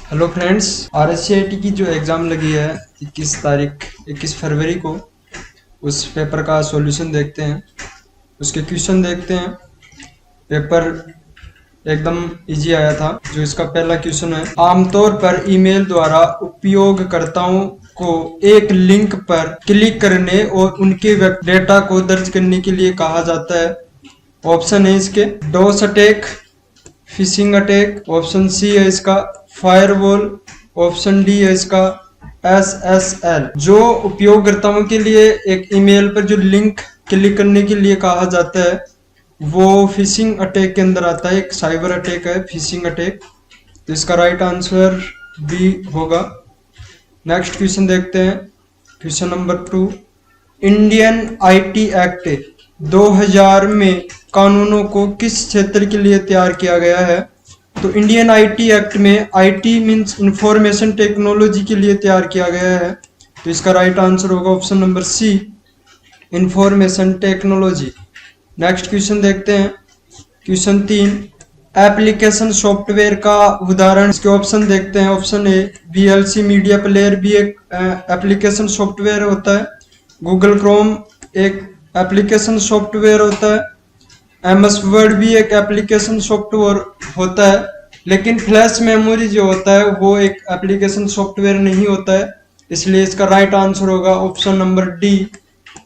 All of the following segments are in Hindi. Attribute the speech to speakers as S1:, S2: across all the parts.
S1: हेलो फ्रेंड्स, RSCIT की जो एग्ज़ाम लगी है 21 फरवरी को, उस पेपर का सॉल्यूशन देखते हैं। उसके क्वेश्चन देखते हैं। पेपर एकदम इजी आया था। जो इसका पहला क्वेश्चन है, आमतौर पर ईमेल द्वारा उपयोगकर्ताओं को एक लिंक पर क्लिक करने और उनके डेटा को दर्ज करने के लिए कहा जाता है। ऑप्शन है इसके DoS attack, phishing attack, option C है इसका फायरवॉल, ऑप्शन डी है इसका SSL। जो उपयोगकर्ताओं के लिए एक ईमेल पर जो लिंक क्लिक करने के लिए कहा जाता है वो फिशिंग अटैक के अंदर आता है। एक साइबर अटैक है फिशिंग अटैक। तो इसका राइट आंसर बी होगा। नेक्स्ट क्वेश्चन देखते हैं। Question number 2, Indian IT act 2000 में कानूनों को किस क्षेत्र के लिए तैयार किया गया है? तो इंडियन IT एक्ट में IT मीन्स इंफॉर्मेशन टेक्नोलॉजी के लिए तैयार किया गया है। तो इसका राइट आंसर होगा option number C, information technology. Next question देखते हैं। क्वेश्चन 3, एप्लीकेशन सॉफ्टवेयर का उदाहरण। इसके ऑप्शन देखते हैं। Option A VLC media player भी एक एप्लीकेशन सॉफ्टवेयर होता है। गूगल क्रोम एक एप्लीकेशन सॉफ्टवेयर होता है। MS वर्ड भी एक एप्लीकेशन सॉफ्टवेयर होता है। लेकिन फ्लैश मेमोरी जो होता है वो एक एप्लीकेशन सॉफ्टवेयर नहीं होता है। इसलिए इसका राइट आंसर होगा option number D,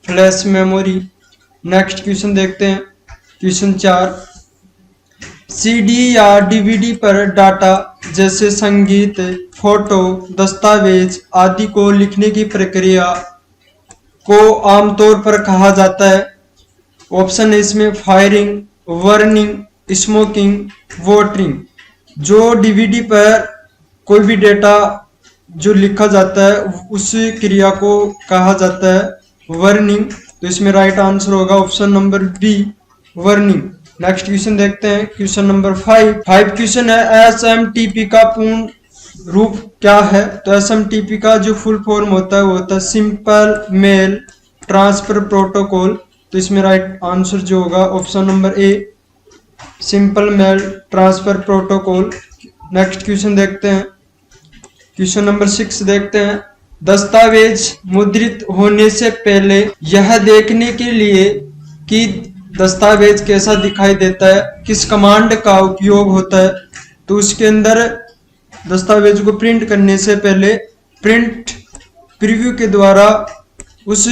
S1: flash memory. Next question देखते हैं। क्वेश्चन 4, CD या DVD पर डाटा जैसे संगीत, फोटो, दस्तावेज आदि को लिखने की प्रक्रिया को आमतौर पर कहा जाता है। ऑप्शन है इसमें फायरिंग, वर्निंग, स्मोकिंग, वोटरिंग। जो DVD पर कोई भी डेटा जो लिखा जाता है उस क्रिया को कहा जाता है वर्निंग। तो इसमें राइट आंसर होगा option number B, warning. Next question देखते हैं। क्वेश्चन नंबर 5 क्वेश्चन है, SMTP का पूर्ण रूप क्या है? तो SMTP का जो फुल फॉर्म होता है वो होता है सिंपल मेल ट्रांसफर प्रोटोकॉल। तो इसमें राइट आंसर जो होगा option number A, simple mail transfer protocol. Next question देखते हैं। क्वेश्चन नंबर 6 देखते हैं, दस्तावेज मुद्रित होने से पहले यह देखने के लिए कि दस्तावेज कैसा दिखाई देता है किस कमांड का उपयोग होता है? तो उसके अंदर दस्तावेज को प्रिंट करने से पहले प्रिंट प्रीव्यू के द्वारा उस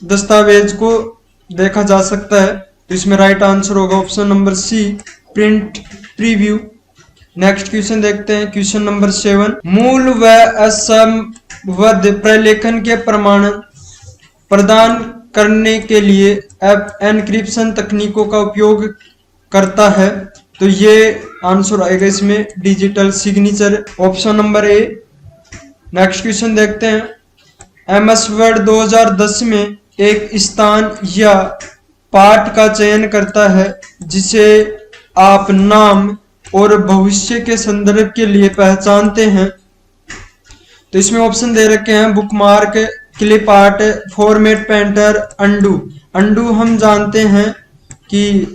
S1: दस्तावेज को देखा जा सकता है। तो इसमें राइट आंसर होगा option number C, print preview. Next question देखते हैं। क्वेश्चन नंबर 7, मूल व असंबद्ध प्रलेखन के प्रमाण प्रदान करने के लिए एन्क्रिप्शन तकनीकों का उपयोग करता है। तो ये आंसर आएगा इसमें डिजिटल सिग्नेचर, ऑप्शन नंबर ए। नेक्स्ट क्वेश्चन देखते हैं। MS वर्ड 2010 में एक स्थान या पाठ का चयन करता है जिसे आप नाम और भविष्य के संदर्भ के लिए पहचानते हैं। तो इसमें ऑप्शन दे रखे हैं bookmark, clip art, format painter, undo. Undo हम जानते हैं कि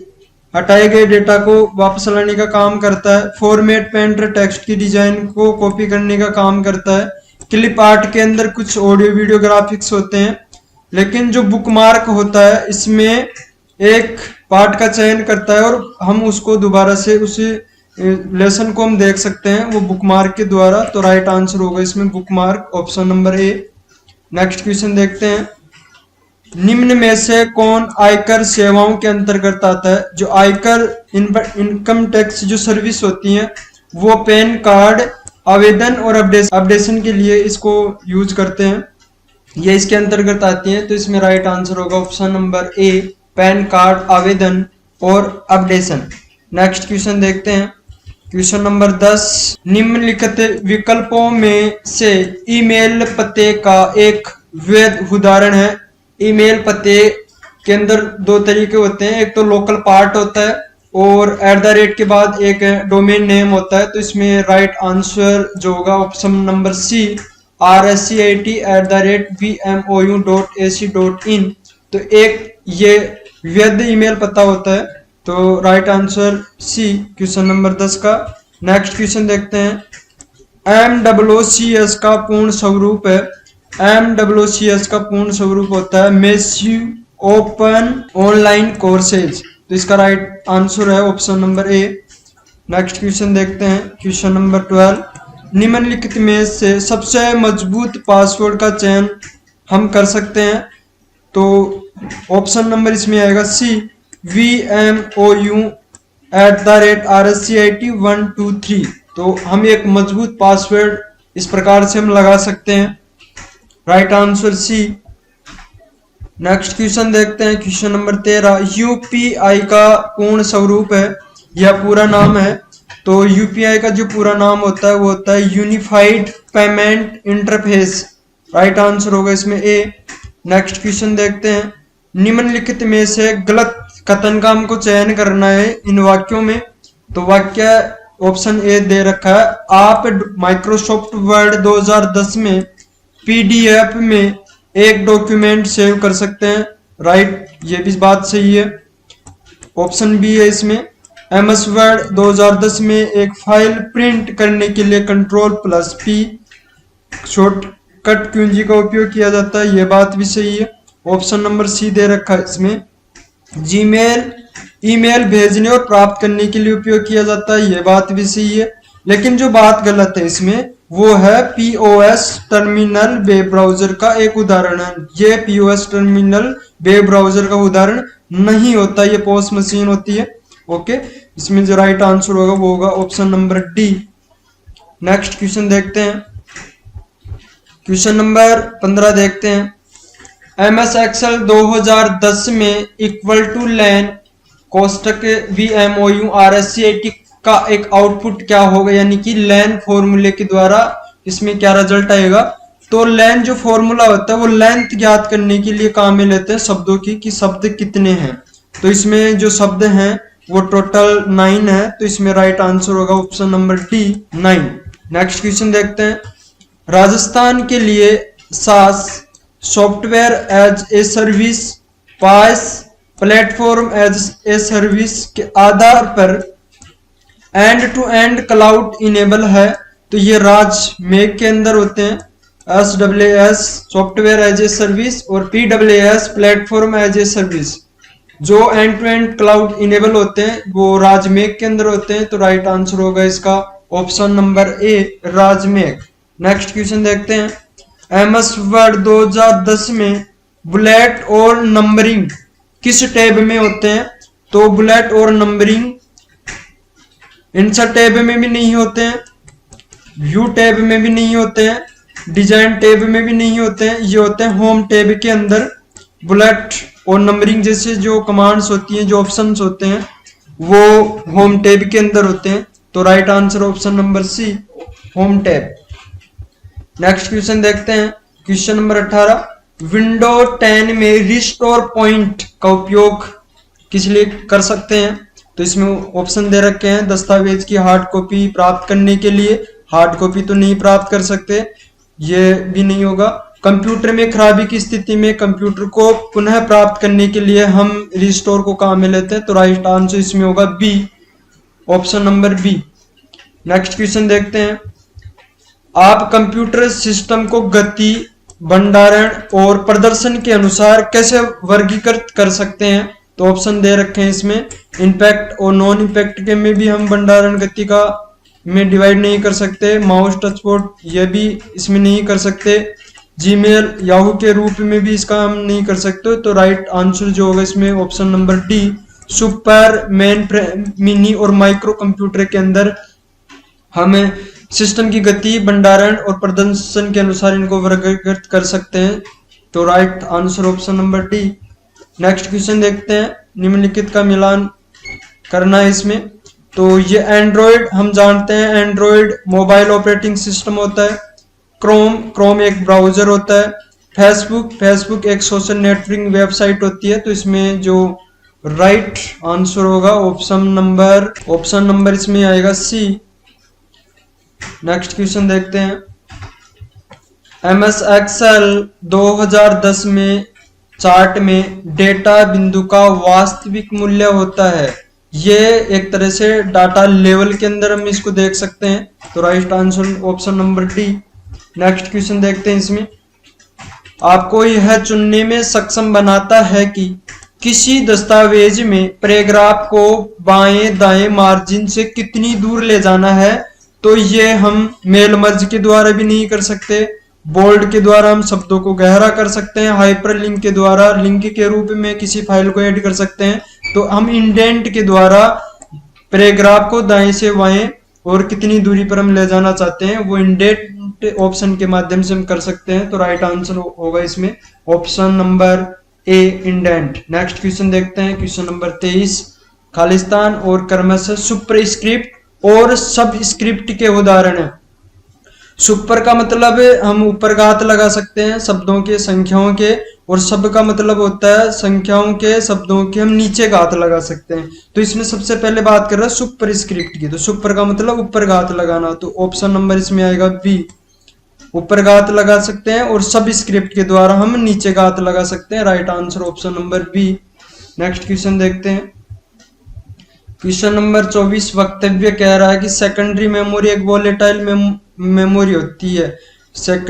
S1: हटाए गए डेटा को वापस लाने का काम करता है। फॉर्मेट पेंटर टेक्स्ट की डिजाइन को कॉपी करने का काम करता है। क्लिप आर्ट के अंदर कुछ ऑडियो वीडियो ग्राफिक्स होते हैं। लेकिन जो बुकमार्क होता है इसमें एक पार्ट का चयन करता है और हम उसको दोबारा से उस लेसन को हम देख सकते हैं वो बुकमार्क के द्वारा। तो राइट आंसर होगा इसमें बुकमार्क, ऑप्शन नंबर ए। नेक्स्ट क्वेश्चन देखते हैं। निम्न में से कौन आयकर सेवाओं के अंतर्गत आता है? जो आयकर इनकम टैक्स जो सर्विस होती है वो पैन कार्ड आवेदन और अपडेशन के लिए इसको यूज करते हैं, ये इसके अंतर्गत आती है। तो इसमें राइट आंसर होगा ऑप्शन नंबर ए, पैन कार्ड आवेदन और अपडेशन। नेक्स्ट क्वेश्चन देखते हैं। क्वेश्चन नंबर 10, निम्नलिखित विकल्पों में से ईमेल पते का एक वैध उदाहरण है। ईमेल पते के अंदर दो तरीके होते हैं, एक तो लोकल पार्ट होता है और @ के बाद एक डोमेन नेम होता है। तो इसमें राइट आंसर जो होगा ऑप्शन नंबर सी, RSCIT@vmou.ac.in। तो एक ये वैध ईमेल पता होता है। तो right answer C, question number 10 का। नेक्स्ट क्वेश्चन देखते हैं। MWCS का पूर्ण स्वरूप है। MWCS का पूर्ण स्वरूप होता है मैसिव ओपन ऑनलाइन कोर्सेज। तो इसका राइट आंसर है ऑप्शन नंबर ए। नेक्स्ट क्वेश्चन देखते हैं, क्वेश्चन नंबर 12। निम्नलिखित में से सबसे मजबूत पासवर्ड का चयन हम कर सकते हैं। तो ऑप्शन नंबर इसमें आएगा सी, VMOU@RSCIT123। तो हम एक मजबूत पासवर्ड इस प्रकार से हम लगा सकते हैं। Right answer C. Next question देखते हैं, क्वेश्चन नंबर 13। यूपीआई का पूर्ण स्वरूप है या पूरा नाम है। तो यूपीआई का जो पूरा नाम होता है वो होता है unified payment interface. Right answer होगा इसमें ए। नेक्स्ट क्वेश्चन देखते हैं, निम्नलिखित में से गलत कथन का हमको चयन करना है इन वाक्यों में। तो वाक्य ऑप्शन ए दे रखा है, आप माइक्रोसॉफ्ट वर्ड 2010 में पीडीएफ में एक डॉक्यूमेंट सेव कर सकते हैं। राइट, ये भी बात सही है। ऑप्शन बी है इसमें, एमएस वर्ड 2010 में एक फाइल प्रिंट करने के लिए Ctrl+P शॉर्टकट कुंजी का उपयोग किया जाता है। यह बात भी सही है। ऑप्शन नंबर सी दे रखा है इसमें, जीमेल ईमेल भेजने और प्राप्त करने के लिए उपयोग किया जाता है। यह बात भी सही है। लेकिन जो बात गलत है इसमें वो है पीओएस टर्मिनल वेब ब्राउजर का एक उदाहरण है। ये पीओएस टर्मिनल वेब ब्राउजर का उदाहरण नहीं होता, ये पोस्ट मशीन होती है। ओके, इसमें जो राइट आंसर होगा वो होगा option number D. Next question देखते हैं, क्वेश्चन नंबर 15 देखते हैं। एमएस एक्सेल 2010 में इक्वल टू लैन कोष्टक VMOU RSCIT का एक आउटपुट क्या होगा, यानी कि लैन फॉर्मूले के द्वारा इसमें क्या रिजल्ट आएगा। तो लैन जो फॉर्मूला होता है वो लेंथ ज्ञात करने के लिए काम में लेते हैं शब्दों की, कि शब्द कितने हैं। तो इसमें जो शब्द हैं वो टोटल 9 है। तो इसमें राइट आंसर होगा option number D, 9। Next question देखते हैं, राजस्थान के लिए SaaS software as a service PaaS platform as a service के आधार पर end to end cloud enable है। तो ये राज मेक के अंदर होते हैं, SWS software as a service और PWS platform as a service. जो end to end cloud enable होते हैं वो राजमेक के अंदर होते हैं। तो राइट आंसर होगा इसका ऑप्शन नंबर ए, राजमेक। नेक्स्ट क्वेश्चन देखते हैं, एमएस वर्ड 2010 में बुलेट और नंबरिंग किस टैब में होते हैं। तो बुलेट और नंबरिंग इंसर्ट टैब में भी नहीं होते हैं, व्यू टैब में भी नहीं होते हैं, डिजाइन टैब में भी नहीं होते हैं। ये होते हैं होम टैब के अंदर। बुलेट और नंबरिंग जैसे जो कमांड्स होती हैं, जो ऑप्शंस होते हैं वो होम टैब के अंदर होते हैं। तो right answer option number C, home tab. Next question देखते हैं, क्वेश्चन नंबर 18। विंडो 10 में रिस्टोर पॉइंट का उपयोग किस लिए कर सकते हैं। तो इसमें ऑप्शन दे रखे हैं, दस्तावेज की हार्ड कॉपी प्राप्त करने के लिए। हार्ड कॉपी तो नहीं प्राप्त कर सकते, ये भी नहीं होगा। कंप्यूटर में खराबी की स्थिति में कंप्यूटर को पुनः प्राप्त करने के लिए हम रिस्टोर को काम में लेते हैं। तो राइट आंसर इसमें होगा B, option number B. Next question देखते हैं, आप कंप्यूटर सिस्टम को गति, भंडारण और प्रदर्शन के अनुसार कैसे वर्गीकृत कर सकते हैं। तो ऑप्शन दे रखे हैं इसमें, इंपैक्ट और नॉन इंपैक्ट के में भी हम भंडारण गति का में डिवाइड नहीं कर सकते। माउस टच पोर्ट ये भी इसमें नहीं कर सकते। जीमेल याहू के रूप में भी इसका हम नहीं कर सकते। तो राइट आंसर जो होगा इसमें option number D, super main mini और माइक्रो कंप्यूटर के अंदर हमें सिस्टम की गति, भंडारण और प्रदर्शन के अनुसार इनको वर्गीकृत कर सकते हैं। तो right answer option number D. Next question देखते हैं, निम्नलिखित का मिलान करना है इसमें। तो ये एंड्रॉयड हम जानते हैं, एंड्रॉयड मोबाइल ऑपरेटिंग सिस्टम होता है। क्रोम एक ब्राउजर होता है। फेसबुक एक सोशल नेटवर्किंग वेबसाइट होती है। तो इसमें जो राइट आंसर होगा ऑप्शन नंबर इसमें आएगा सी। नेक्स्ट क्वेश्चन देखते हैं, एमएस एक्सेल 2010 में चार्ट में डेटा बिंदु का वास्तविक मूल्य होता है ये एक तरह से डाटा लेवल के अंदर हम इसको देख सकते हैं। तो right answer option number D. Next question देखते हैं। इसमें आपको यह चुनने में सक्षम बनाता है कि किसी दस्तावेज में पैराग्राफ को बाएं दाएं मार्जिन से कितनी दूर ले जाना है। तो ये हम मेल मर्ज के द्वारा भी नहीं कर सकते, बोल्ड के द्वारा हम शब्दों को गहरा कर सकते हैं, हाइपरलिंक के द्वारा लिंक के रूप में किसी फाइल को ऐड कर सकते हैं। तो हम इंडेंट के द्वारा पैराग्राफ को दाएं से बाएं और कितनी दूरी पर हम ले जाना चाहते हैं वो इंडेंट ऑप्शन के माध्यम से हम कर सकते हैं। तो राइट आंसर होगा इसमें ऑप्शन नंबर ए, इंडेंट। नेक्स्ट क्वेश्चन देखते हैं। क्वेश्चन नंबर 23, खालिस्तान और क्रमशः सुपरस्क्रिप्ट और सब स्क्रिप्ट के उदाहरण है। सुपर का मतलब हम ऊपर घात लगा सकते हैं शब्दों के, संख्याओं के, और सब का मतलब होता है संख्याओं के, शब्दों के हम नीचे घात लगा सकते हैं। तो इसमें सबसे पहले बात कर रहा है सुपर स्क्रिप्ट की। तो सुपर का मतलब ऊपर घात लगाना, तो ऑप्शन नंबर इसमें आएगा बी, ऊपर घात लगा सकते हैं, और सब स्क्रिप्ट के द्वारा हम नीचे घात लगा सकते हैं। Right answer option number B. Next question देखते हैं। क्वेश्चन नंबर 24, वक्तव्य कह रहा है कि सेकेंडरी मेमोरी एक वोलेटाइल मेमोरी होती है।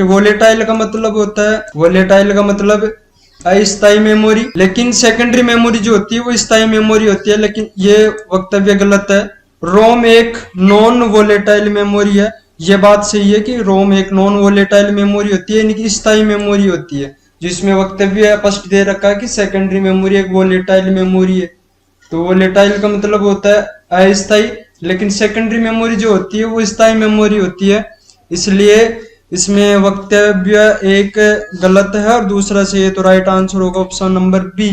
S1: वोलेटाइल का मतलब होता है, वोलेटाइल का मतलब अस्थायी मेमोरी, लेकिन सेकेंडरी मेमोरी जो होती है वो स्थायी मेमोरी होती है। लेकिन ये वक्तव्य गलत है। रोम एक नॉन वोलेटाइल मेमोरी है। ये बात सही है कि रोम एक नॉन वोलेटाइल मेमोरी होती है, यानी कि स्थायी मेमोरी होती है। जिसमें वक्तव्य स्पष्ट दे रखा है कि सेकेंडरी मेमोरी एक वोलेटाइल मेमोरी है। तो वोलेटाइल का मतलब होता है अस्थायी, लेकिन सेकेंडरी मेमोरी जो होती है वो स्थायी मेमोरी होती है। इसलिए इसमें वक्तव्य एक गलत है और दूसरा सही है। तो राइट आंसर होगा option number B.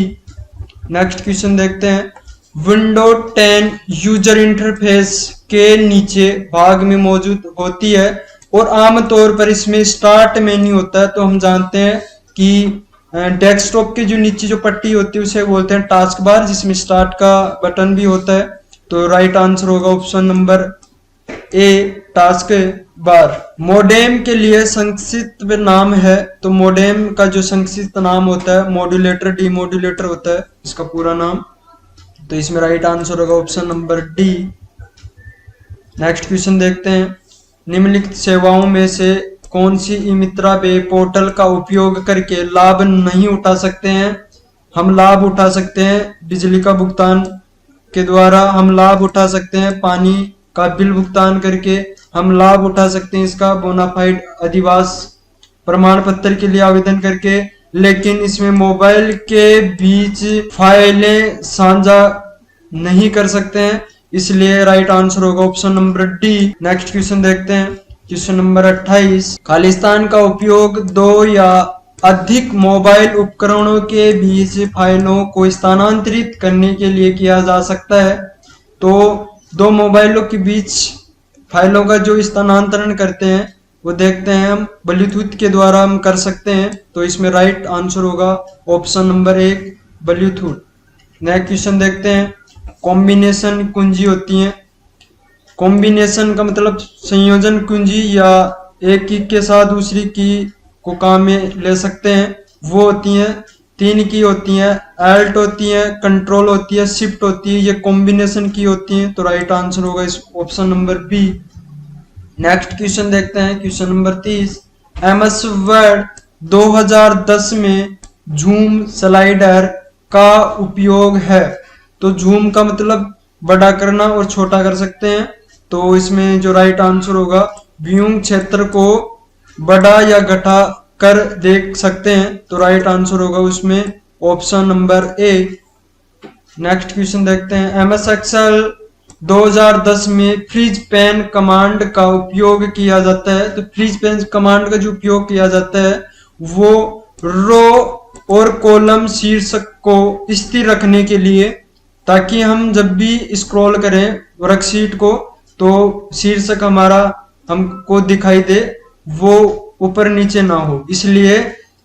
S1: Next question देखते हैं। विंडो 10 यूजर इंटरफेस के नीचे भाग में मौजूद होती है और आमतौर पर इसमें स्टार्ट मेन्यू होता है। तो हम जानते हैं कि डेस्कटॉप के जो नीचे जो पट्टी होती है उसे बोलते हैं टास्क बार, जिसमें स्टार्ट का बटन भी होता है। तो राइट आंसर होगा ऑप्शन नंबर ए, टास्क बार। मोडेम के लिए संक्षिप्त नाम है। तो मोडेम का जो संक्षिप्त नाम होता है मॉड्यूलेटर डीमॉड्यूलेटर होता है इसका पूरा नाम। तो इसमें राइट आंसर होगा option number D. Next question देखते हैं। निम्नलिखित सेवाओं में से कौन सी ई मित्रा वेब पोर्टल का उपयोग करके लाभ नहीं उठा सकते हैं। हम लाभ उठा सकते हैं बिजली का भुगतान के द्वारा, हम लाभ उठा सकते हैं पानी का बिल भुगतान करके, हम लाभ उठा सकते हैं इसका बोनाफाइड अधिवास प्रमाण पत्र के लिए आवेदन करके, लेकिन इसमें मोबाइल के बीच फाइलें साझा नहीं कर सकते हैं। इसलिए राइट आंसर होगा option number D. Next question देखते हैं। क्वेश्चन नंबर 28, खालिस्तान का उपयोग दो या अधिक मोबाइल उपकरणों के बीच फाइलों को स्थानांतरित करने के लिए किया जा सकता है। तो दो मोबाइलों के बीच फाइलों का जो स्थानांतरण करते हैं वो देखते हैं हम ब्लूटूथ के द्वारा हम कर सकते हैं। तो इसमें राइट आंसर होगा ऑप्शन नंबर एक, ब्लूटूथ। नेक्स्ट क्वेश्चन देखते हैं। कॉम्बिनेशन कुंजी होती है। कॉम्बिनेशन का मतलब संयोजन कुंजी या एक की के साथ दूसरी की को काम में ले सकते हैं, वो होती हैं 3 की होती हैं, एल्ट होती है, कंट्रोल होती है, शिफ्ट होती है, ये कॉम्बिनेशन की होती है। तो राइट आंसर होगा इस option number B. Next question देखते हैं। क्वेश्चन नंबर 30, MS वर्ड 2010 में जूम स्लाइडर का उपयोग है। तो जूम का मतलब बड़ा करना और छोटा कर सकते हैं। तो इसमें जो राइट आंसर होगा व्यूइंग क्षेत्र को बड़ा या घटा कर देख सकते हैं। तो राइट आंसर होगा उसमें ऑप्शन नंबर ए। नेक्स्ट क्वेश्चन देखते हैं। MS Excel 2010 में फ्रीज पेन कमांड का उपयोग किया जाता है। तो फ्रीज पेन कमांड का जो उपयोग किया जाता है वो रो और कॉलम शीर्षक को स्थिर रखने के लिए, ताकि हम जब भी स्क्रॉल करें वर्कशीट को तो शीर्षक हमारा हमको दिखाई दे, वो ऊपर नीचे ना हो, इसलिए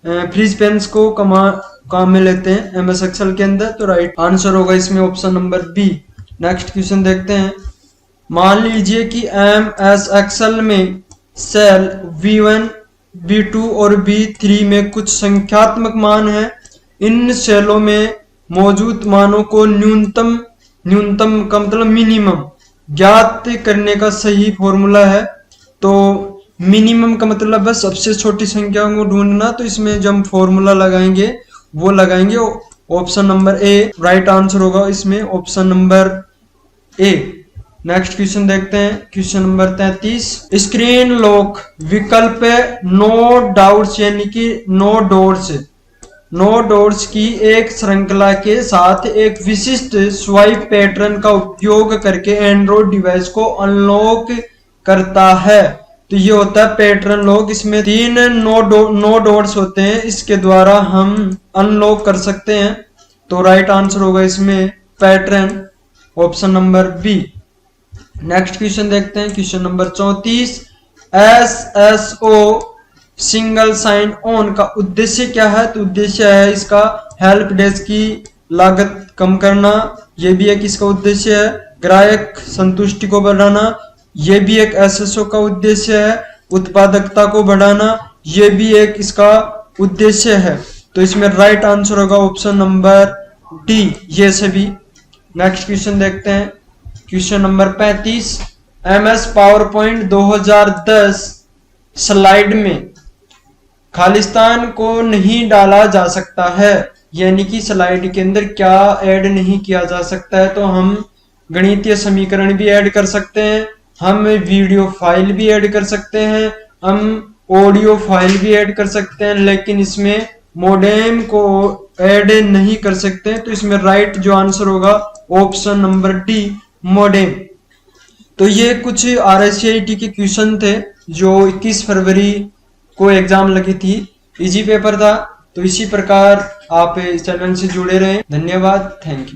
S1: फ्रीज पेन्स को काम में लेते हैं MS Excel के अंदर। तो राइट आंसर होगा इसमें option number B. Next question देखते हैं। मान लीजिए कि MS Excel में सेल B1, B2 और B3 में कुछ संख्यात्मक मान है। इन सेलों में मौजूद मानों को न्यूनतम न्यूनतम का मतलब मिनिमम ज्ञात करने का सही फॉर्मूला है। तो मिनिमम का मतलब है सबसे छोटी संख्या को ढूंढना। तो इसमें जो हम फॉर्मूला लगाएंगे वो लगाएंगे ऑप्शन नंबर ए, राइट आंसर होगा इसमें ऑप्शन नंबर ए। नेक्स्ट क्वेश्चन देखते हैं, क्वेश्चन नंबर 33। स्क्रीन लॉक विकल्प नो डाउट्स यानी कि नो डॉट्स की एक श्रृंखला के साथ एक विशिष्ट स्वाइप पैटर्न का उपयोग करके एंड्रॉइड डिवाइस को अनलॉक करता है। तो ये होता है पैटर्न लॉक। इसमें 3 नो डॉट्स होते हैं, इसके द्वारा हम अनलॉक कर सकते हैं। तो राइट आंसर होगा इसमें pattern, option number B. Next question देखते हैं, question number 34। SSO single sign on का उद्देश्य क्या है? तो उद्देश्य है इसका हेल्प डेस्क की लागत कम करना, यह भी एक इसका उद्देश्य है। ग्राहक संतुष्टि को बढ़ाना, यह भी एक एसएसओ का उद्देश्य है। उत्पादकता को बढ़ाना, यह भी एक इसका उद्देश्य है। तो इसमें राइट आंसर होगा ऑप्शन नंबर डी, ये सभी। नेक्स्ट क्वेश्चन देखते हैं, question number 35। MS PowerPoint 2010 slide में खालिस्तान को नहीं डाला जा सकता है, यानी कि स्लाइड के अंदर क्या ऐड नहीं किया जा सकता है? तो हम गणितीय समीकरण भी ऐड कर सकते हैं, हम वीडियो फाइल भी ऐड कर सकते हैं, हम ऑडियो फाइल भी ऐड कर सकते हैं, लेकिन इसमें मोडेम को ऐड नहीं कर सकते हैं। तो इसमें राइट जो आंसर होगा ऑप्शन नंबर डी, मोडेम। तो ये कुछ RSCIT के क्वेश्चन थे जो 21 फरवरी को एग्जाम लगी थी, इजी पेपर था। तो इसी प्रकार आप इस चैनल से जुड़े रहें। धन्यवाद, थैंक यू।